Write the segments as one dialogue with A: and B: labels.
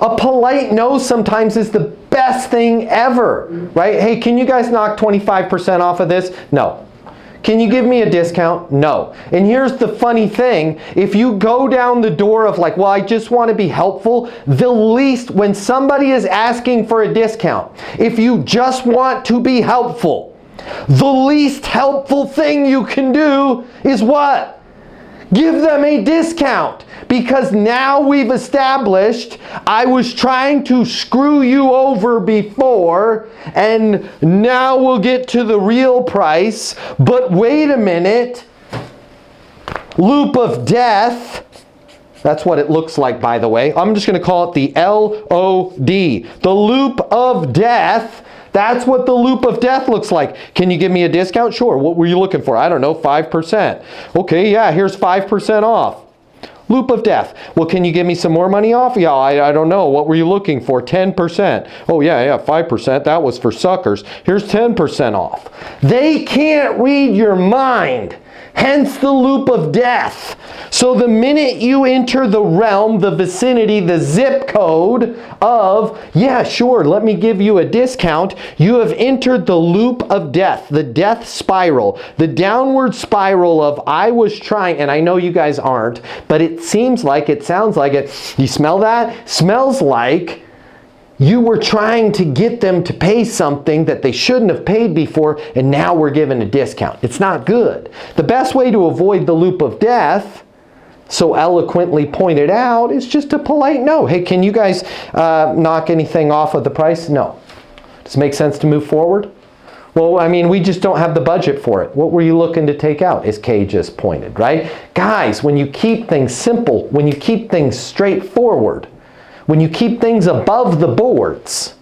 A: A polite no sometimes is the best thing ever, right? Hey, can you guys knock 25% off of this? No. Can you give me a discount? No. And here's the funny thing. If you go down the door of like, well, I just want to be helpful, the least, when somebody is asking for a discount, if you just want to be helpful, the least helpful thing you can do is what? Give them a discount, because now we've established I was trying to screw you over before, and now we'll get to the real price. But wait a minute, loop of death. That's what it looks like, by the way. I'm just going to call it the LOD, the loop of death. That's what the loop of death looks like. Can you give me a discount? Sure. What were you looking for? I don't know, 5%. Okay, yeah, here's 5% off. Loop of death. Well, can you give me some more money off? Yeah, I don't know. What were you looking for? 10%. Oh, yeah, 5%. That was for suckers. Here's 10% off. They can't read your mind. Hence the loop of death. So the minute you enter the realm, the vicinity, the zip code of, yeah, sure, let me give you a discount, you have entered the loop of death, the death spiral, the downward spiral of I was trying, and I know you guys aren't, but it seems like, it sounds like it. You smell that? Smells like you were trying to get them to pay something that they shouldn't have paid before, and now we're given a discount. It's not good. The best way to avoid the loop of death, so eloquently pointed out, is just a polite no. Hey, can you guys knock anything off of the price? No. Does it make sense to move forward? Well, I mean, we just don't have the budget for it. What were you looking to take out? As Kay just pointed, right? Guys, when you keep things simple, when you keep things straightforward, when you keep things above the boards,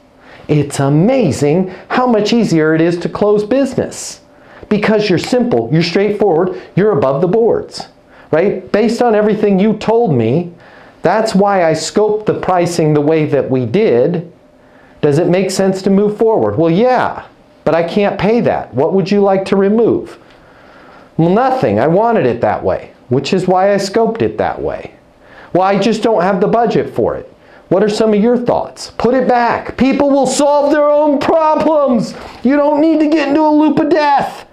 A: it's amazing how much easier it is to close business. Because you're simple, you're straightforward, you're above the boards, right? Based on everything you told me, that's why I scoped the pricing the way that we did. Does it make sense to move forward? Well, yeah, but I can't pay that. What would you like to remove? Well, nothing. I wanted it that way, which is why I scoped it that way. Well, I just don't have the budget for it. What are some of your thoughts? Put it back. People will solve their own problems. You don't need to get into a loop of death,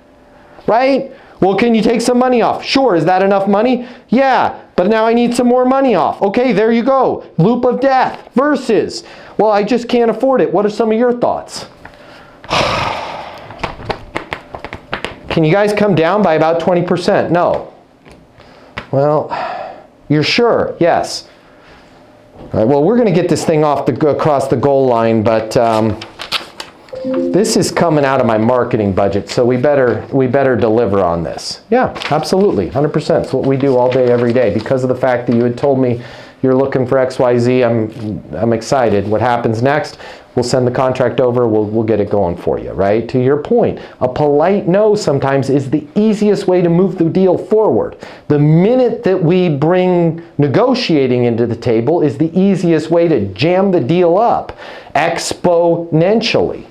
A: right? Well, can you take some money off? Sure. Is that enough money? Yeah, but now I need some more money off. Okay, there you go. Loop of death versus, well, I just can't afford it. What are some of your thoughts? Can you guys come down by about 20%? No. Well, you're sure? Yes. All right, well, we're going to get this thing across the goal line, but this is coming out of my marketing budget, so we better deliver on this. Yeah, absolutely, 100%. It's what we do all day, every day. Because of the fact that you had told me you're looking for XYZ, I'm excited. What happens next? We'll send the contract over, we'll get it going for you, right? To your point, a polite no sometimes is the easiest way to move the deal forward. The minute that we bring negotiating into the table is the easiest way to jam the deal up exponentially.